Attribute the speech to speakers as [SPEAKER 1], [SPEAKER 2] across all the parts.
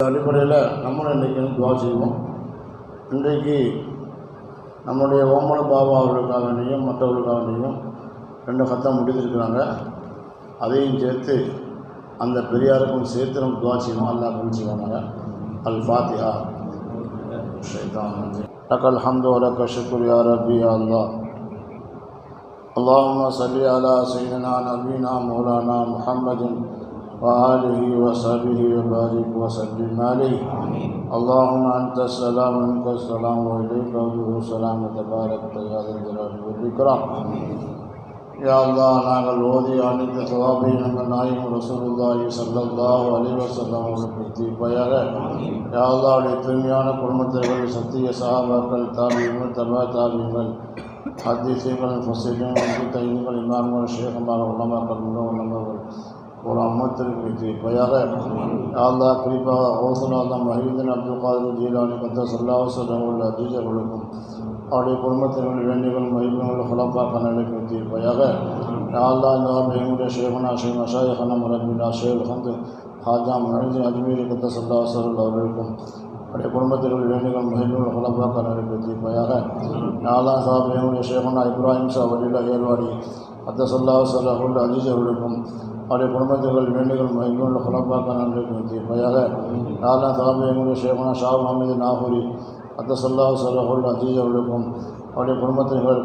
[SPEAKER 1] அடிப்படையில் நம்மளும் இன்றைக்கி துவா செய்வோம். இன்றைக்கு நம்முடைய ஓமன பாபா அவர்களுக்காக வேண்டியும் மற்றவர்களுக்காக வேண்டியும் 2 கத்தம் முடித்திருக்கிறாங்க. அதையும் சேர்த்து அந்த பெரியாருக்கும் சேர்த்து நம்ம துவா செய்வோம். அல்லாஹ் கபூல் செய்வாங்க. அல் ஃபாத்திஹா. லக்கல் ஹம்து வ லக்க ஷுக்ரு யா ரப்பி யா அல்லாஹ். اللهم صل على سيدنا نبينا مولانا محمد وآله وصحبه وبارك وسلم عليه. اللهم أنت السلام ومنك السلام وإليك يرجع السلام تبارك يا ذا الجلال والإكرام. யா அல்லாஹ், நாங்கள் ஓதி அனைத்து சவாபை எங்கள் நாயகம் ரசூலுல்லாஹி ஸல்லல்லாஹு அலைஹி வஸல்லம் அவர்களுக்கு தீர்ப்பாயாக. யா அல்லாஹ், அவருடைய தூய்மையான குடும்பத்தினர்கள், சத்திய சஹாபாக்கள், தாபியீன்கள், தபா தாபியீன்கள், ஹதீஸுகள், முஃபஸ்ஸிரீன்கள், தையீன்கள், இமாம்கள், ஷேഖுமார், உலமாக்கள், முன்னவர்கள் ஒரு அம்மத்திற்கு தீர்ப்பாயாக. யா அல்லாஹ், குறிப்பாக ஹவுஸுல் ஆலம் மஹீதீன் அப்துல் காதிர் ஜீலானி கத்தஸல்லாஹு ஸல்லல்லாஹு அலைஹி அவர்களுக்கும் அவருடைய குடும்பத்தினர்கள் வேண்டிகள் மகிழ்வுகள் ஹுலஃபாக்கள் நிலைக்கு தீர்ப்பாயாக. யா அல்லாஹ், இந்த எங்களுடைய ஷேகுனா ஷேக் மஷாயிஹனா முரப்பினா ஷேக் ஹம்து ஹாஜா முஹிதீன் அஜ்மீரி கத்தஸல்லாஹு ஸல்லல்லாஹு அவர்களுக்கும் அவருடைய குடும்பத்தினர்கள் வேண்டிகள் மகிழ்வுகள் ஹுலஃபாக்கள் நிலைக்கு தீர்ப்பாயாக. யா அல்லாஹ், சாஹிப் எங்களுடைய ஷேகுனா இப்ராஹிம் ஷா வலிலா ஏர்வாடி கத்தஸல்லாஹு ஸல்லல்லாஹு அஜீஸ் அவர்களுக்கும் அவருடைய குடும்பத்தினர்கள் வேண்டிகள் மகிழ்வுகள் ஹுலஃபாக்கள் நிலைக்கு தீர்ப்பாயாக. யா அல்லாஹ், சாஹிப் எங்களுடைய ஷேகுனா ஷா முஹம்மது நாகூரி கத்தஸல்லாஹு ஸல்லல்லாஹு அஜீஸ் அவர்களுக்கும் அவருடைய குடும்பத்தினர்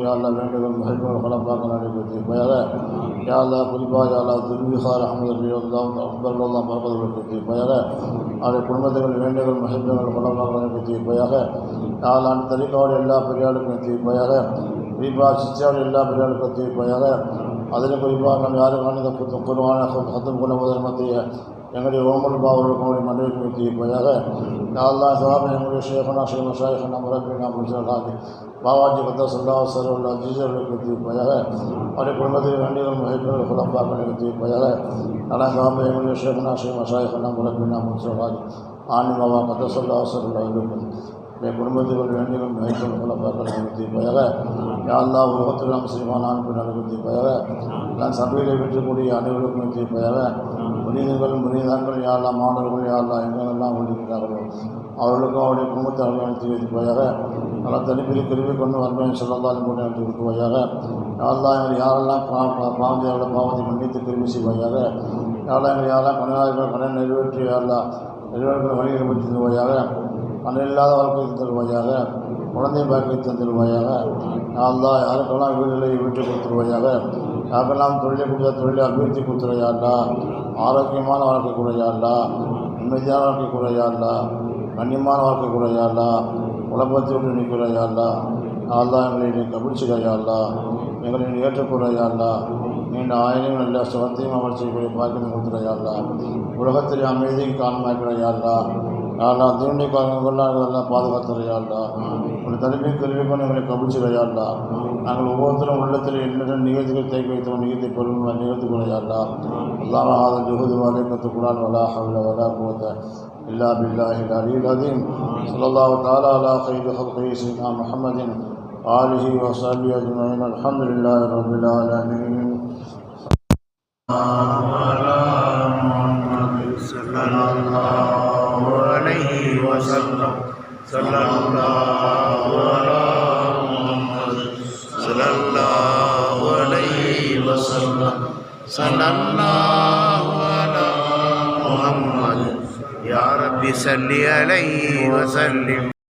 [SPEAKER 1] யா அல்லாஹ் வேண்டுகள் மகிழ்வுகள் ஹுலஃபாக்கள் நிலைக்கு தீர்ப்பாயாக. யா அல்லாஹ், குறிப்பாக யா அல்லாஹ் துல்பிஹார் அஹமது ரலியல்லாஹு அக்பர்லாஹ் பரகத்துக்கு தீர்ப்பாயாக. அவருடைய குடும்பத்தினர் வேண்டுகள் மகிழ்வுகள் ஹுலஃபாக்கள் நிலைக்கு தீர்ப்பாயாக. யா அல்லாஹ், அந்த தரிகாவுடைய எல்லா பெரியாளுக்கும் தீர்ப்பாயாக. குறிப்பாக சிச்சாவுடைய எல்லா பெரியாளுக்கும் தீர்ப்பாயாக. அதில் குறிப்பாக நம்ம யாருக்கான இந்த குர்ஆன ஹத்தம் கொள்ள முதல் மத்திய எங்களுடைய ஓமல் பாவர்களுக்கும் அவருடைய மனைவிக்கு தீர்ப்பாயாக. யா அல்லாஹ், சஹாபா எங்களுடைய ஷேഖுனா ஷேக் மஷாயிஹனா முரப்பினா முன்சிராஜி பாவாஜி கத்தஸல்லாஹு ஸல்லல்லாஹு அலைஹி அவர்களுக்கு தீர்ப்பாயாக. அவருடைய குடும்பத்தில் வேண்டிகள் மகிழ்வுகள் ஹுலஃபாக்களுக்கு தீர்ப்பாயாக. அல்லாஹ், சஹாபா எங்களுடைய ஷேഖுனா ஷேக் மஷாயிஹனா முரப்பினா முன்சிராஜி ஆனி பாபா கத்தஸல்லாஹு ஸல்லல்லாஹு அவர்களுக்கும் அவருடைய குடும்பத்தில் வேண்டிகள் மகிழ்வுகள் ஹுலஃபாக்களுக்கு தீர்ப்பாயாக. யா அல்லாஹ், உலகத்தில் முஸ்லிமான ஆண்களுக்கு தீர்ப்பாயாக. நான் சபையிலே வெற்றக்கூடிய அனைவருக்கும் தீர்ப்பாயாக. முனிதர்கள் யா அல்லாஹ், மாணவர்கள் யா அல்லாஹ் எங்கெல்லாம் கொண்டிருக்கிறார்களோ அவர்களுக்கும் அவருடைய குடும்பத்தை அனுமதி வைத்துப்பாயாக. நல்லா தனிப்பில் திரும்பி கொண்டு வருவேன் சொல்லலாம் கூட என்று இருக்குவாயாக. யா அல்லாஹ், எங்கள் யாரெல்லாம் பாவத்தை பாவத்தை மன்னித்து திரும்பி செய்வாயாக. யா அல்லாஹ், எங்கள் யாரெல்லாம் கடன் நிறைவேற்றி யா அல்லாஹ் நிறைவேற்ற வழிகளை பற்றி தருவாயாக. கடன் இல்லாத வாழ்க்கை தருவாயாக. குழந்தை பாக்கி தந்துடுவாயாக. யா அல்லாஹ், யாருக்கெல்லாம் வீடுகளை வீட்டு கொடுத்துருவாயாக. யாருக்கெல்லாம் தொழிலை கொடுத்த தொழிலை அபிவிருத்தி கொடுத்துருவாயா. ஆரோக்கியமான வாழ்க்கை கூடையாடா, நிம்மதியான வாழ்க்கை கூடையாடா, கண்ணியமான வாழ்க்கை கூடையாடா, உலகத்தை விட்டு நிற்கிறாயாடா. அல்லாஹ், எங்களை நீ கபிடிச்சுடையாடா, எங்களை நீ ஏற்றக்கூடையாடா. நீண்ட ஆயிரம் நல்ல சுகத்தையும் அமர்ச்சியை பார்க்க கொடுத்துடையாடா. உலகத்தில் அமைதிக்கு காரணமாக்கிறாயாடா. யாரெல்லாம் தீண்டி காரணங்கள்லாம் பாதுகாத்துறையாடா. ஒரு தலைமை கல்வி பண்ணி எங்களை கபிடிச்சுடையாடா. நாங்கள் ஒவ்வொருத்தரும் உள்ளத்தில் என்னென்ன நிகழ்ச்சிகள் தேக்கி வைத்தோம் நிகழ்த்தி பொருள் நிகழ்த்துக்கூடையாடா. அல்லாஹ் ஹாத ஜுஹூது வலைக்கத்து குரான் வலா ஹவ்ல வலா குவத்த இல்லா பில்லாஹில் அலியில் அதீம். ஸல்லல்லாஹு தஆலா அலா கைரி ஹல்கி சய்யிதினா முஹம்மதின் ஆலிஹி வஸஹ்பிஹி அஜ்மஈன். அல்ஹம்துலில்லாஹி ரப்பில் ஆலமீன். ஸல்லல்லாஹு அலைஹி வஸல்லம். ஸல்லல்லாஹு அலா முஹம்மத் ஸல்லல்லாஹு அலைஹி வஸல்லம். ஸல்லல்லாஹு அலா முஹம்மத். யா ரப்பி ஸல்லி அலைஹி வஸல்லிம்.